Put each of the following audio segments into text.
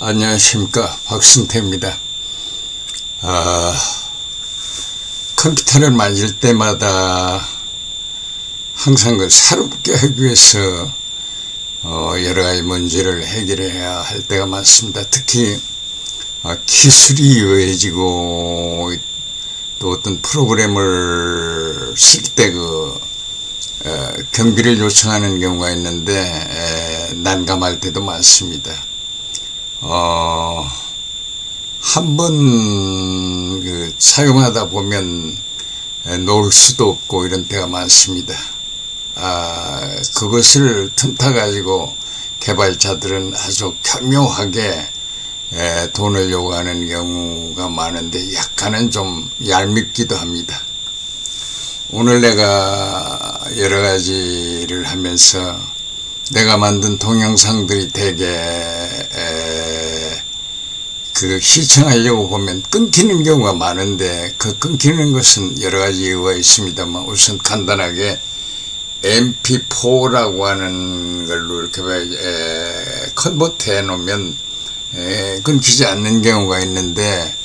안녕하십니까, 박승태입니다. 컴퓨터를 만질 때마다 항상 새롭게 하기 위해서 여러 가지 문제를 해결해야 할 때가 많습니다. 특히 기술이 유해지고 또 어떤 프로그램을 쓸 때 경비를 요청하는 경우가 있는데 난감할 때도 많습니다. 한번 사용하다 보면 놓을 수도 없고 이런 때가 많습니다. 그것을 틈타 가지고 개발자들은 아주 교묘하게 돈을 요구하는 경우가 많은데 약간은 좀 얄밉기도 합니다. 오늘 내가 여러 가지를 하면서 내가 만든 동영상들이 되게 시청하려고 보면 끊기는 경우가 많은데 그 끊기는 것은 여러 가지 이유가 있습니다만 우선 간단하게 MP4라고 하는 걸로 이렇게 컨버트 해 놓으면 끊기지 않는 경우가 있는데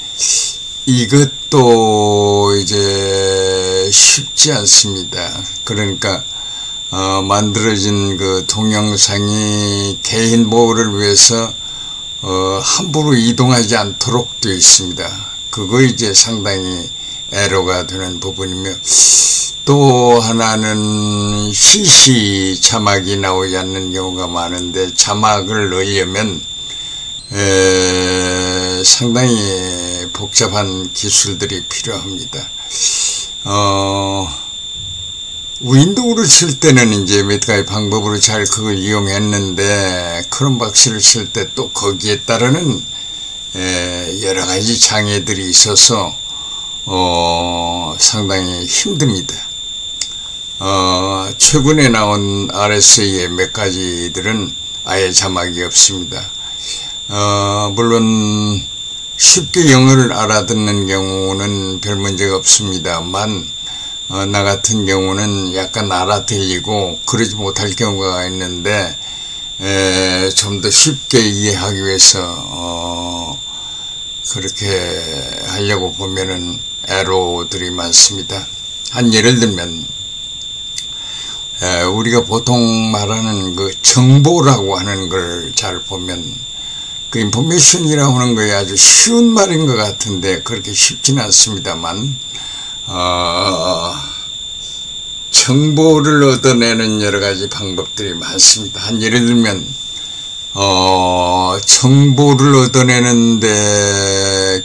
이것도 이제 쉽지 않습니다. 그러니까 만들어진 그 동영상이 개인 보호를 위해서 함부로 이동하지 않도록 되어 있습니다. 그거 이제 상당히 애로가 되는 부분이며 또 하나는 CC 자막이 나오지 않는 경우가 많은데 자막을 넣으려면 상당히 복잡한 기술들이 필요합니다. 윈도우를 쓸 때는 이제 몇 가지 방법으로 잘 그걸 이용했는데 크롬박스를 쓸 때 또 거기에 따르는 여러 가지 장애들이 있어서 상당히 힘듭니다. 최근에 나온 RSA의 몇 가지들은 아예 자막이 없습니다. 물론 쉽게 영어를 알아듣는 경우는 별 문제가 없습니다만 나 같은 경우는 약간 알아들리고 그러지 못할 경우가 있는데 좀 더 쉽게 이해하기 위해서 그렇게 하려고 보면은 애로들이 많습니다. 한 예를 들면 우리가 보통 말하는 그 정보라고 하는 걸 잘 보면 그 인포메이션이라고 하는 거에 아주 쉬운 말인 것 같은데 그렇게 쉽지는 않습니다만 정보를 얻어내는 여러 가지 방법들이 많습니다. 한 예를 들면 정보를 얻어내는데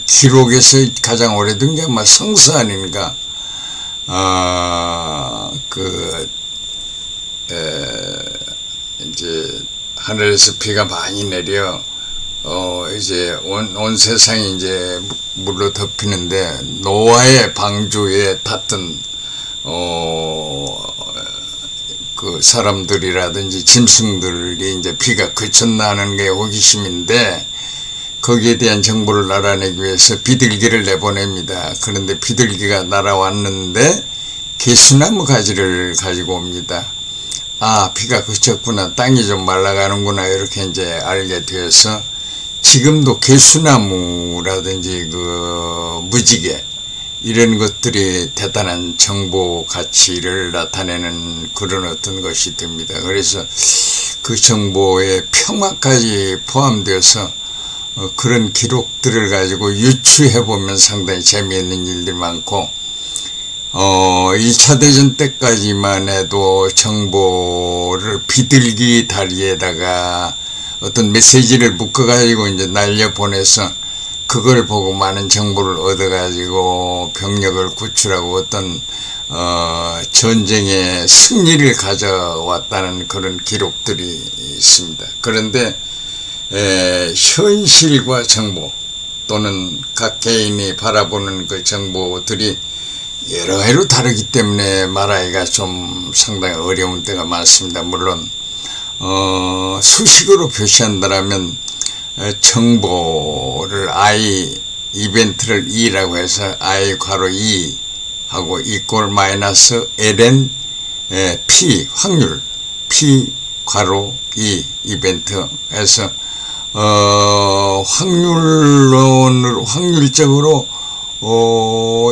기록에서 가장 오래된 게 아마 성서 아닌가. 이제 하늘에서 비가 많이 내려 이제 온 세상이 이제 물로 덮이는데 노아의 방주에 탔던 그 사람들이라든지 짐승들이 이제 비가 그쳤나는 게 호기심인데 거기에 대한 정보를 알아내기 위해서 비둘기를 내보냅니다. 그런데 비둘기가 날아왔는데 개수나무 가지를 가지고 옵니다. 비가 그쳤구나, 땅이 좀 말라가는구나, 이렇게 이제 알게 되어서 지금도 개수나무라든지 무지개 이런 것들이 대단한 정보 가치를 나타내는 그런 어떤 것이 됩니다. 그래서 그 정보에 평화까지 포함되어서 그런 기록들을 가지고 유추해 보면 상당히 재미있는 일들이 많고 1차 대전 때까지만 해도 정보를 비둘기 다리에다가 어떤 메시지를 묶어가지고 이제 날려보내서 그걸 보고 많은 정보를 얻어가지고 병력을 구출하고 어떤 전쟁의 승리를 가져왔다는 그런 기록들이 있습니다. 그런데 현실과 정보 또는 각 개인이 바라보는 그 정보들이 여러 가지로 다르기 때문에 말하기가 좀 상당히 어려운 때가 많습니다. 물론 수식어로 표시한다면 정보를 이벤트를 E라고 해서 I 괄호 E 하고 이꼴 마이너스 ln P 확률 P 괄호 E 이벤트 해서 확률적으로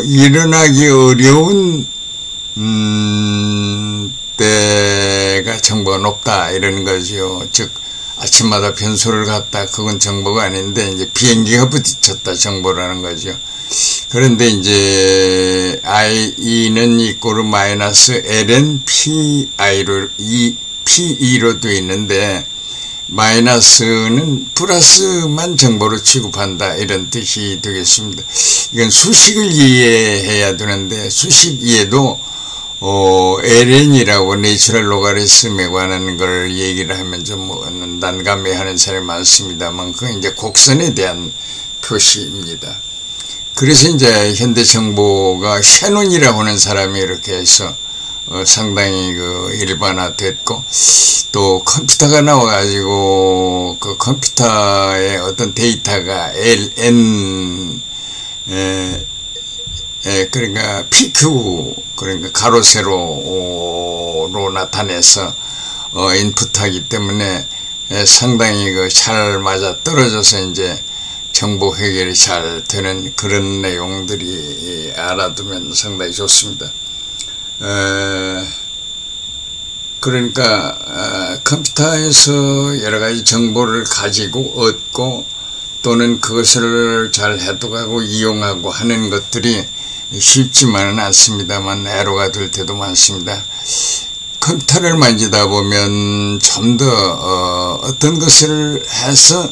일어나기 어려운 때가 정보가 높다 이러는 거죠. 즉 아침마다 변소를 갔다, 그건 정보가 아닌데 이제 비행기가 부딪혔다 정보라는 거죠. 그런데 이제 i는 이꼬르 마이너스 ln pi로 p2로 되어 있는데, 마이너스는 플러스만 정보로 취급한다 이런 뜻이 되겠습니다. 이건 수식을 이해해야 되는데, 수식 이해도 ln이라고 내추럴 로가리즘에 관한 걸 얘기를 하면 좀 난감해하는 사람이 많습니다만, 그건 이제 곡선에 대한 표시입니다. 그래서 이제 현대정보가 셰논이라고 하는 사람이 이렇게 해서 상당히 일반화됐고, 또 컴퓨터가 나와가지고 그 컴퓨터의 어떤 데이터가 ln 그러니까 pq, 그러니까 가로 세로로 나타내서 인풋하기 때문에 상당히 잘 맞아 떨어져서 이제 정보 해결이 잘 되는 그런 내용들이 알아두면 상당히 좋습니다. 그러니까 컴퓨터에서 여러 가지 정보를 가지고 얻고, 또는 그것을 잘 해독하고 이용하고 하는 것들이 쉽지만은 않습니다만 애로가 될 때도 많습니다. 컴퓨터를 만지다 보면 좀 더 어떤 것을 해서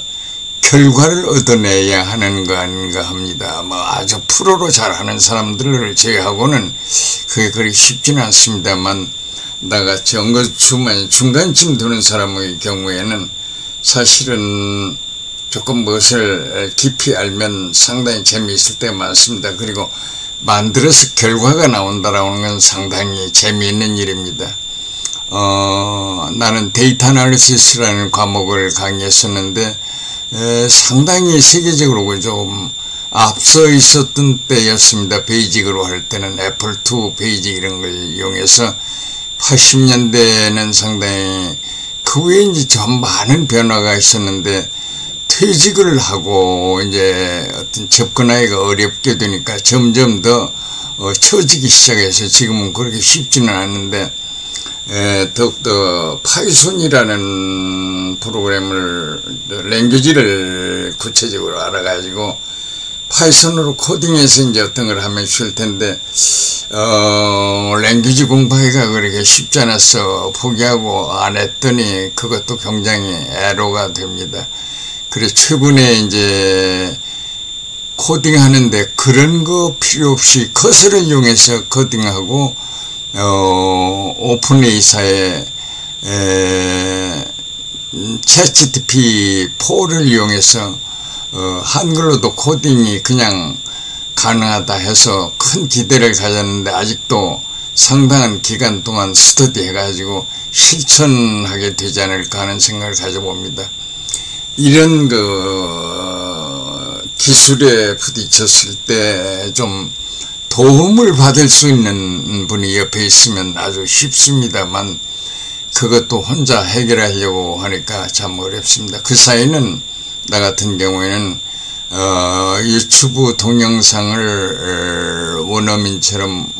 결과를 얻어내야 하는 거 아닌가 합니다. 아주 프로로 잘하는 사람들을 제외하고는 그게 그리 쉽지는 않습니다만, 나같이 엉거주춤한 중간쯤 두는 사람의 경우에는 사실은 조금 무엇을 깊이 알면 상당히 재미있을 때가 많습니다. 그리고 만들어서 결과가 나온다라는 건 상당히 재미있는 일입니다. 나는 데이터 아나리시스라는 과목을 강의했었는데, 상당히 세계적으로 좀 앞서 있었던 때였습니다. 베이직으로 할 때는 애플2 베이직 이런 걸 이용해서 80년대에는 상당히, 그 후에 이제 좀 많은 변화가 있었는데, 퇴직을 하고 이제 어떤 접근하기가 어렵게 되니까 점점 더 처지기 시작해서 지금은 그렇게 쉽지는 않은데, 더욱더 파이썬이라는 프로그램을, 랭귀지를 구체적으로 알아가지고 파이썬으로 코딩해서 이제 어떤 걸 하면 쉬울 텐데, 랭귀지 공부하기가 그렇게 쉽지 않아서 포기하고 안 했더니 그것도 굉장히 애로가 됩니다. 그래서 최근에 이제 코딩 하는데 그런 거 필요 없이 커서를 이용해서 코딩하고, 오픈AI사의 ChatGPT-4를 이용해서 한글로도 코딩이 그냥 가능하다 해서 큰 기대를 가졌는데, 아직도 상당한 기간 동안 스터디 해가지고 실천하게 되지 않을까 하는 생각을 가져봅니다. 이런 기술에 부딪혔을 때 좀 도움을 받을 수 있는 분이 옆에 있으면 아주 쉽습니다만, 그것도 혼자 해결하려고 하니까 참 어렵습니다. 그 사이는 나 같은 경우에는 유튜브 동영상을 원어민처럼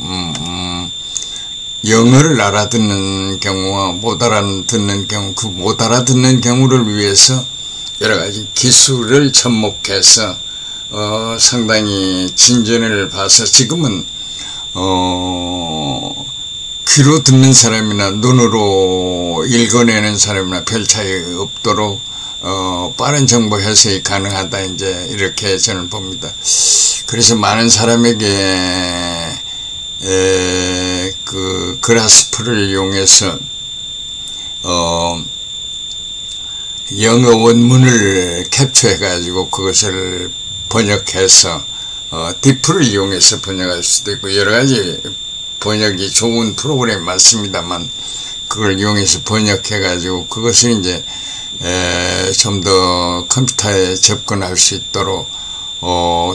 영어를 알아듣는 경우와 못 알아듣는 경우, 그 못 알아듣는 경우를 위해서 여러 가지 기술을 접목해서 상당히 진전을 봐서 지금은 귀로 듣는 사람이나 눈으로 읽어내는 사람이나 별 차이 없도록 빠른 정보 해석이 가능하다, 이제 이렇게 저는 봅니다. 그래서 많은 사람에게 그 그라스프를 이용해서 영어 원문을 캡처해 가지고 그것을 번역해서 디프를 이용해서 번역할 수도 있고, 여러 가지 번역이 좋은 프로그램이 많습니다만, 그걸 이용해서 번역해 가지고 그것을 이제 좀 더 컴퓨터에 접근할 수 있도록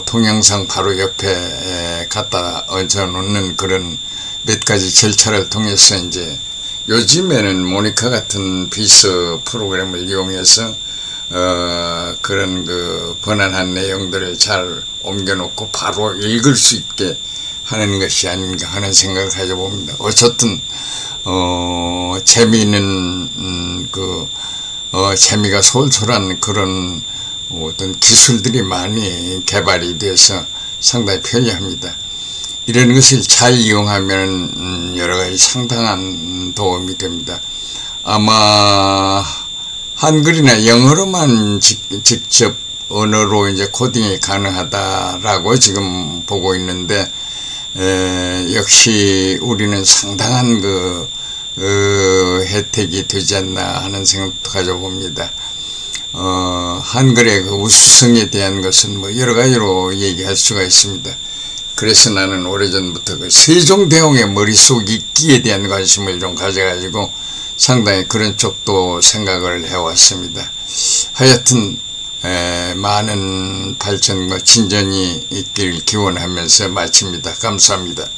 동영상 바로 옆에 갖다 얹어 놓는 그런 몇 가지 절차를 통해서, 이제 요즘에는 모니카 같은 비서 프로그램을 이용해서 그런 그 번안한 내용들을 잘 옮겨놓고 바로 읽을 수 있게 하는 것이 아닌가 하는 생각을 가져봅니다. 어쨌든 재미있는 재미가 솔솔한 그런 어떤 기술들이 많이 개발이 돼서 상당히 편리합니다. 이런 것을 잘 이용하면 여러 가지 상당한 도움이 됩니다. 아마 한글이나 영어로만 직접 언어로 이제 코딩이 가능하다라고 지금 보고 있는데, 역시 우리는 상당한 혜택이 되지 않나 하는 생각도 가져봅니다. 한글의 그 우수성에 대한 것은 뭐 여러 가지로 얘기할 수가 있습니다. 그래서 나는 오래전부터 그 세종대왕의 머릿속 읽기에 대한 관심을 좀 가져가지고 상당히 그런 쪽도 생각을 해왔습니다. 하여튼 많은 발전과 진전이 있길 기원하면서 마칩니다. 감사합니다.